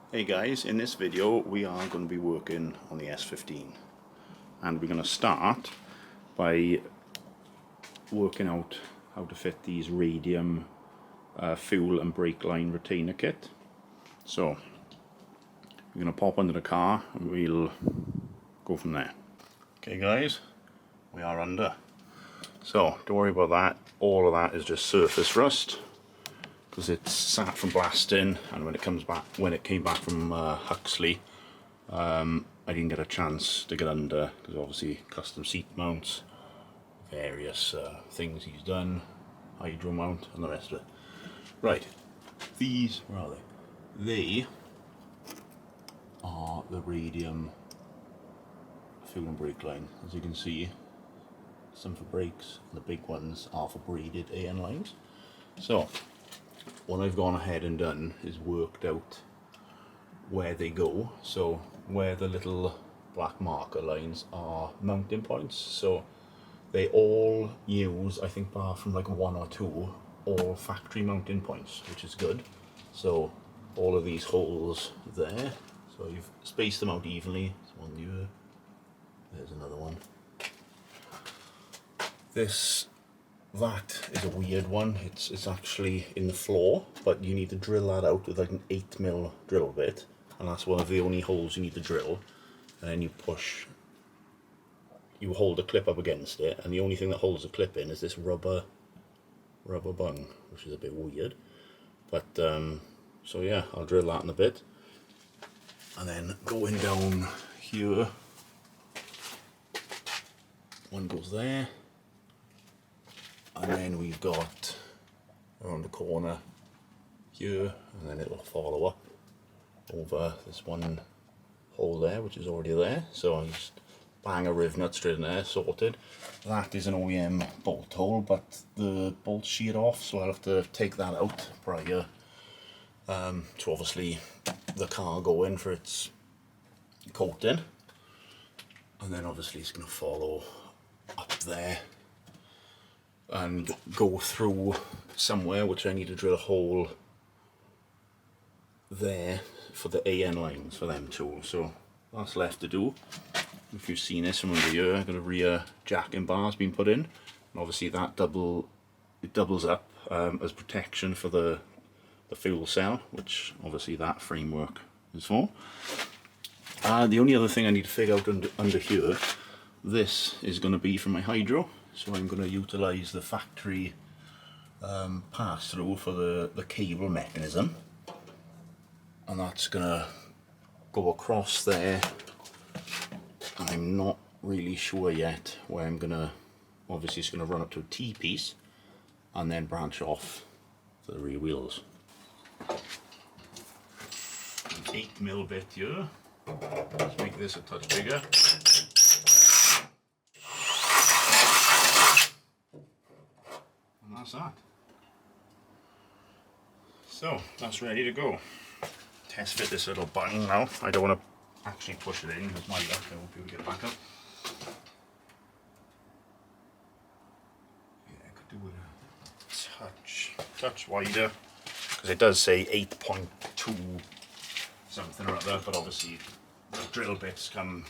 Hey guys, in this video we are going to be working on the S15 and we're going to start by working out how to fit these radium fuel and brake line retainer kit. So we're going to pop under the car and we'll go from there. Okay guys, we are under. So don't worry about that, all of that is just surface rust, because it's sat from blasting, and when it came back from Huxley, I didn't get a chance to get under, because obviously custom seat mounts, various things he's done, hydro mount and the rest of it. Right, these, where are they? They are the radium fuel and brake line. As you can see, some for brakes, and the big ones are for braided AN lines. So what I've gone ahead and done is worked out where they go. So where the little black marker lines are mounting points, so they all use, I think bar from like one or two, all factory mounting points, which is good. So all of these holes there, so you've spaced them out evenly. There's one here, there's another one. That is a weird one. It's actually in the floor, but you need to drill that out with like an 8mm drill bit, and that's one of the only holes you need to drill. And then you hold the clip up against it, and the only thing that holds the clip in is this rubber bung, which is a bit weird. But so yeah, I'll drill that in a bit, and then going down here, one goes there. And then we've got around the corner here, and then it'll follow up over this one hole there, which is already there. So I just bang a riv nut straight in there, sorted. That is an OEM bolt hole, but the bolt's sheared off, so I'll have to take that out prior to obviously the car going for its coating. And then obviously it's going to follow up there and go through somewhere, which I need to drill a hole there for the AN lines for them too. So that's left to do. If you've seen this from under here, I've got a rear jacking bar's been put in, and obviously that doubles up as protection for the fuel cell, which obviously that framework is for. The only other thing I need to figure out under here, this is going to be for my hydro. So I'm going to utilise the factory pass-through for the cable mechanism, and that's going to go across there. I'm not really sure yet where I'm going to, obviously it's going to run up to a T-piece and then branch off to the rear wheels. An 8mm bit here, let's make this a touch bigger. That's that. So that's ready to go. Test fit this little button now. I don't want to actually push it in because my luck, I won't be able to get back up. Yeah, I could do it a touch wider, because it does say 8.2 something or other, but obviously the drill bits come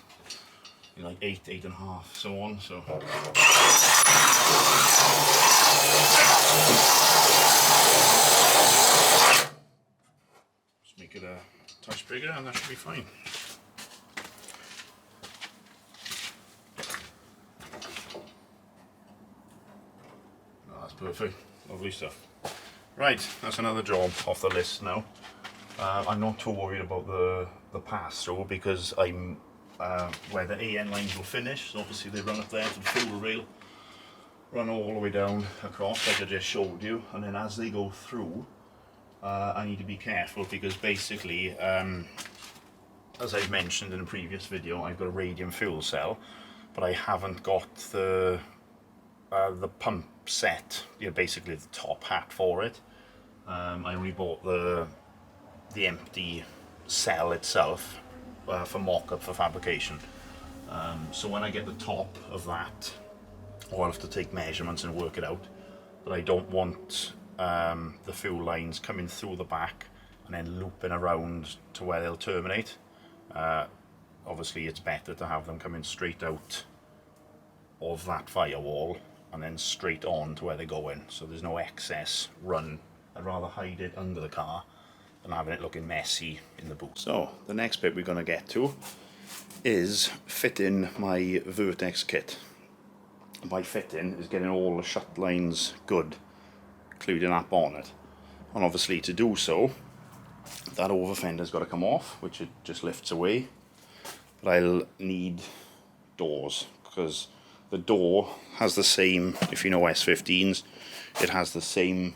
in like 8, 8.5, so on. So just make it a touch bigger and that should be fine. Oh, that's perfect, lovely stuff. Right, that's another job off the list now. I'm not too worried about the pass-through, because I'm where the AN lines will finish, so obviously they run up there to the fuel rail, run all the way down across like I just showed you, and then as they go through, I need to be careful, because basically, as I've mentioned in a previous video, I've got a radium fuel cell, but I haven't got the pump set, basically the top hat for it. I only bought the empty cell itself for mock-up for fabrication. So when I get the top of that, I'll have to take measurements and work it out, but I don't want the fuel lines coming through the back and then looping around to where they'll terminate. Obviously it's better to have them coming straight out of that firewall and then straight on to where they're going, so there's no excess run. I'd rather hide it under the car than having it looking messy in the boot. So the next bit we're going to get to is fitting my Vertex kit. By fitting is getting all the shut lines good, including that bonnet. And obviously to do so, that over fender's got to come off, which it just lifts away. But I'll need doors, because the door has the same, if you know S15s, it has the same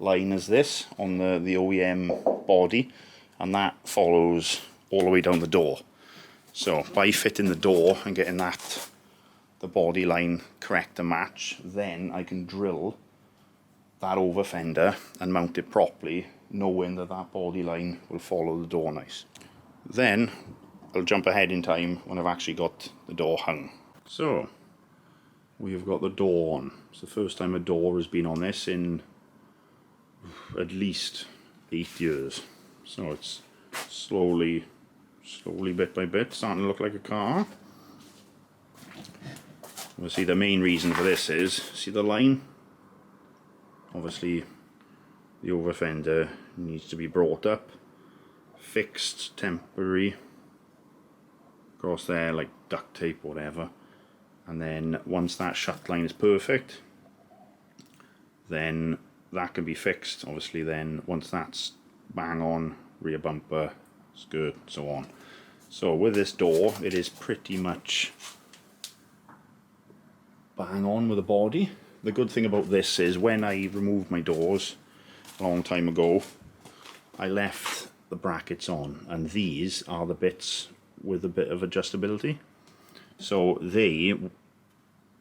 line as this on the OEM body, and that follows all the way down the door. So by fitting the door and getting that, the body line correct to match, then I can drill that over fender and mount it properly, knowing that that body line will follow the door nice. Then I'll jump ahead in time when I've actually got the door hung. So we've got the door on. It's the first time a door has been on this in at least 8 years. So it's slowly bit by bit starting to look like a car. Obviously the main reason for this is, see the line? Obviously the over fender needs to be brought up, fixed temporary across there like duct tape or whatever, and then once that shut line is perfect, then that can be fixed. Obviously then once that's bang on, rear bumper, skirt, so on. So with this door, it is pretty much bang on with the body. The good thing about this is when I removed my doors a long time ago, I left the brackets on, and these are the bits with a bit of adjustability. So they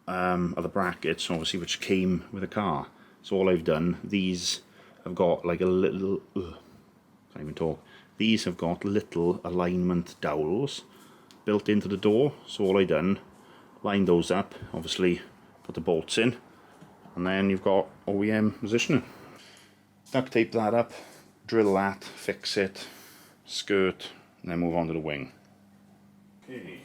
are the brackets obviously which came with the car. So all I've done, these have got like a little, can't even talk, these have got little alignment dowels built into the door. So all I've done, lined those up, obviously put the bolts in, and then you've got OEM positioning. Duct tape that up, drill that, fix it, skirt, and then move on to the wing. Okay.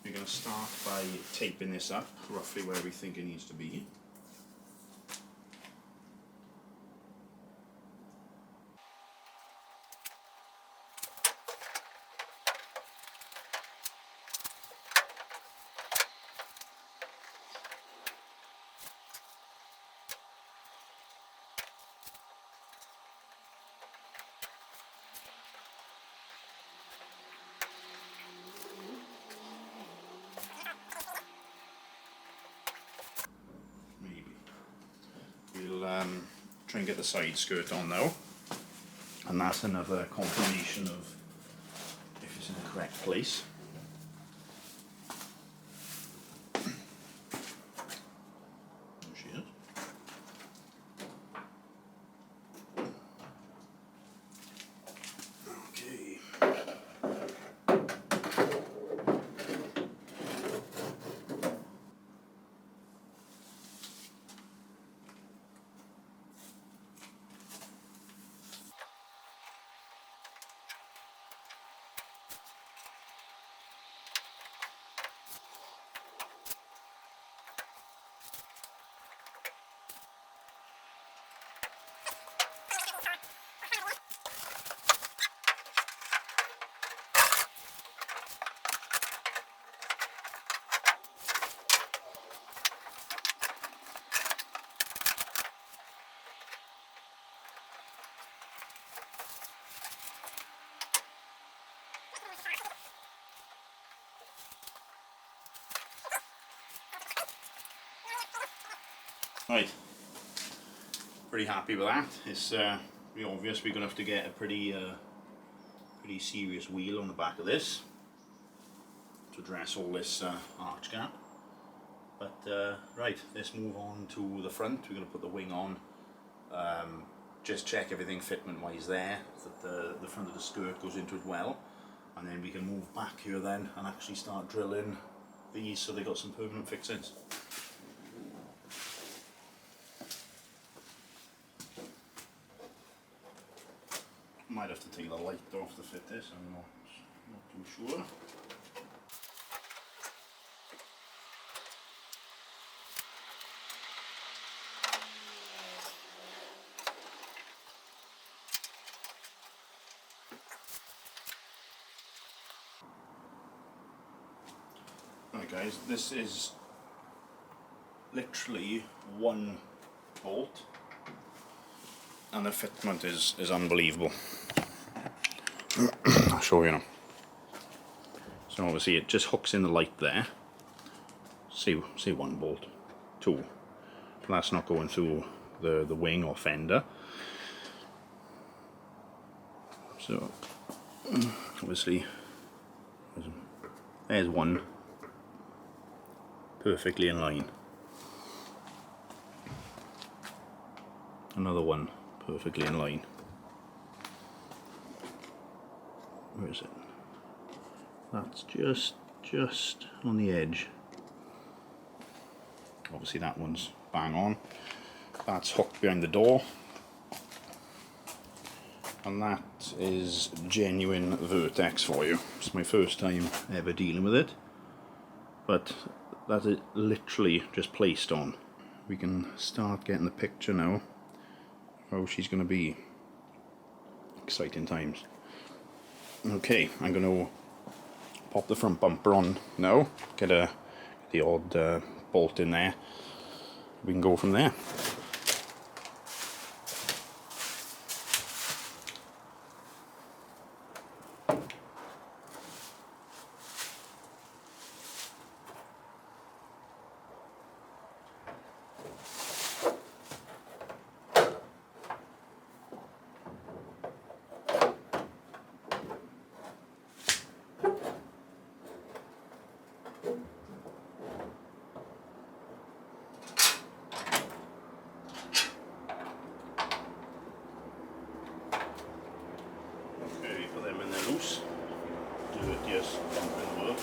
We're going to start by taping this up roughly where we think it needs to be. We'll try and get the side skirt on now, and that's another confirmation of if it's in the correct place. There she is. Okay. Right, pretty happy with that. It's pretty obvious we're going to have to get a pretty serious wheel on the back of this to address all this arch gap. But right, let's move on to the front. We're going to put the wing on, just check everything fitment wise there, that the front of the skirt goes into it well, and then we can move back here then and actually start drilling these so they got some permanent fixings. Might have to take the light off to fit this, I'm not too sure. Right guys, this is literally one bolt and the fitment is unbelievable. I'll show you now. So obviously it just hooks in the light there. See one bolt, two. That's not going through the wing or fender. So obviously there's one perfectly in line. Another one perfectly in line. Where is it? That's just on the edge. Obviously that one's bang on. That's hooked behind the door. And that is genuine Vertex for you. It's my first time ever dealing with it. But that is literally just placed on. We can start getting the picture now of how she's going to be. Exciting times. Okay, I'm going to pop the front bumper on now. Get the odd bolt in there. We can go from there. Okay, put them in there loose. Do it just bumping the work.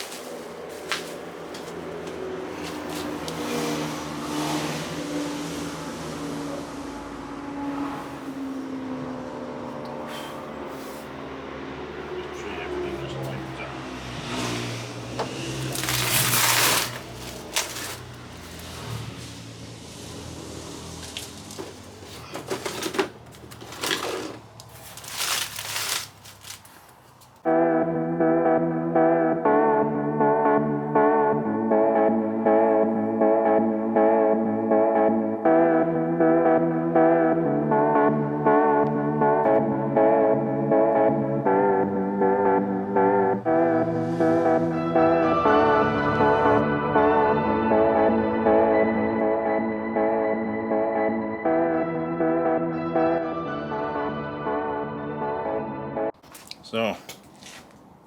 So,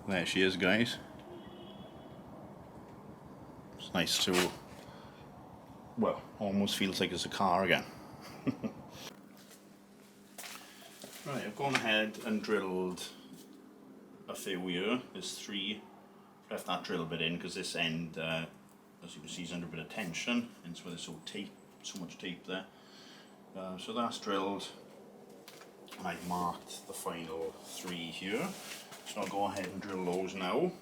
there she is, guys. It's nice to, well, almost feels like it's a car again. Right, I've gone ahead and drilled a few here. There's three. Left that drill bit in because this end, as you can see, is under a bit of tension, and so there's so much tape there. So that's drilled, and I've marked the final three here. So I'll go ahead and drill those now.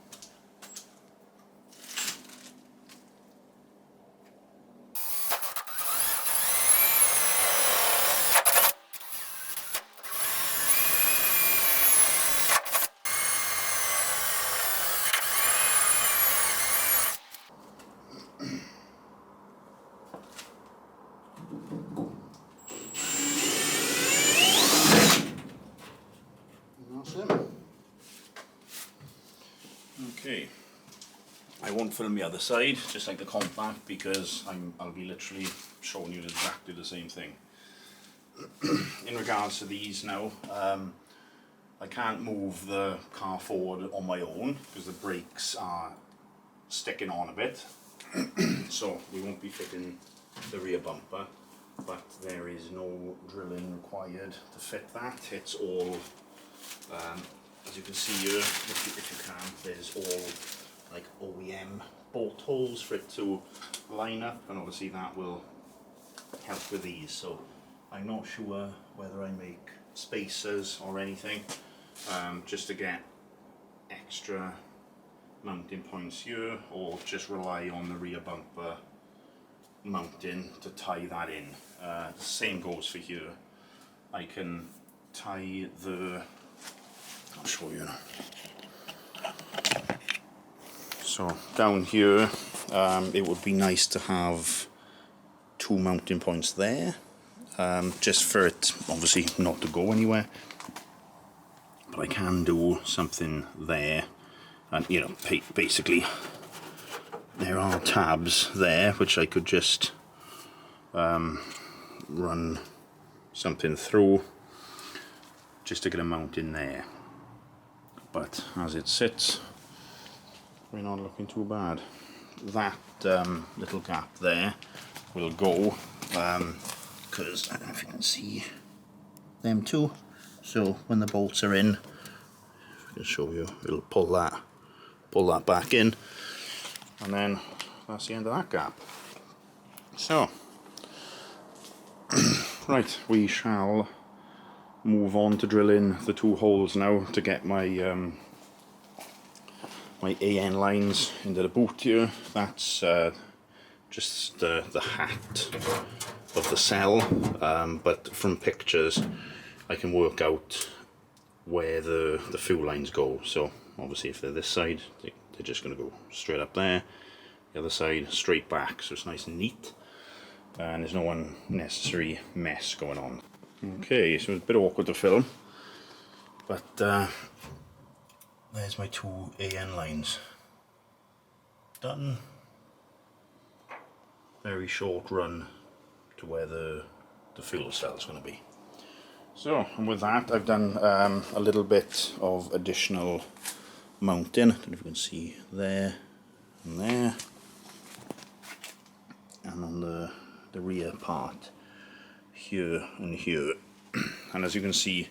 Okay, I won't film the other side, just like the compact, because I'll be literally showing you exactly the same thing. In regards to these now, I can't move the car forward on my own because the brakes are sticking on a bit, so we won't be fitting the rear bumper, but there is no drilling required to fit that. It's all as you can see here, if you can, there's all like OEM bolt holes for it to line up, and obviously that will help with these. So I'm not sure whether I make spacers or anything. just to get extra mounting points here, or just rely on the rear bumper mounting to tie that in. The same goes for here. I can tie the, I'll show you now. So down here, it would be nice to have 2 mounting points there, just for it obviously not to go anywhere. But I can do something there, and you know, basically there are tabs there which I could just run something through just to get a mount in there. But as it sits, we're not looking too bad. That little gap there will go, because I don't know if you can see them too. So when the bolts are in, I'll show you, it'll pull that back in, and then that's the end of that gap. So right, we shall move on to drill in the 2 holes now to get my my AN lines into the boot here. That's just the hat of the cell, but from pictures I can work out where the fuel lines go. So obviously if they're this side, they're just going to go straight up there, the other side straight back, so it's nice and neat and there's no unnecessary mess going on. Okay, so it's a bit awkward to film, but there's my 2 AN lines done. Very short run to where the fuel cell is going to be. So, and with that I've done a little bit of additional mounting. I don't know if you can see there and there, and on the rear part here and here. And as you can see,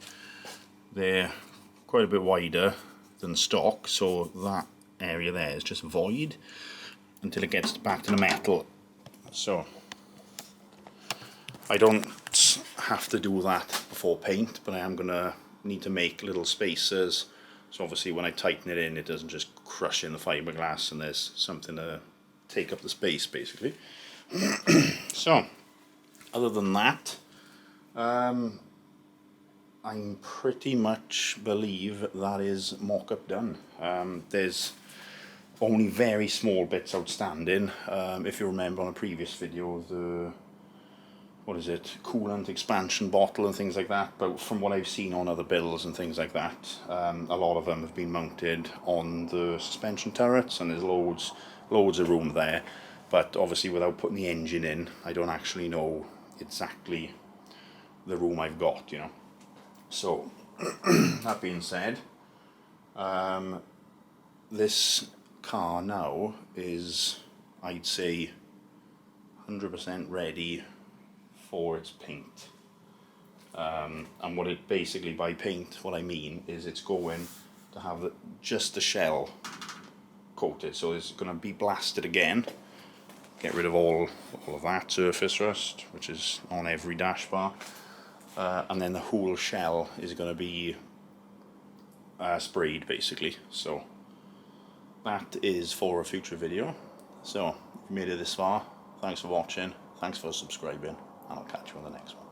they're quite a bit wider than stock, so that area there is just void until it gets back to the metal. So I don't have to do that before paint, but I am gonna need to make little spacers, so obviously when I tighten it in, it doesn't just crush in the fiberglass and there's something to take up the space basically. So other than that, I'm pretty much believe that is mock-up done. There's only very small bits outstanding. If you remember on a previous video, the coolant expansion bottle and things like that, but from what I've seen on other builds and things like that, a lot of them have been mounted on the suspension turrets, and there's loads of room there, but obviously without putting the engine in, I don't actually know exactly the room I've got, you know. So that being said, this car now is, I'd say, 100% ready for its paint. And what it basically, by paint, what I mean is it's going to have just the shell coated, so it's going to be blasted again, get rid of all of that surface rust which is on every dash bar, and then the whole shell is going to be sprayed basically. So that is for a future video. So if you made it this far, thanks for watching, thanks for subscribing, and I'll catch you on the next one.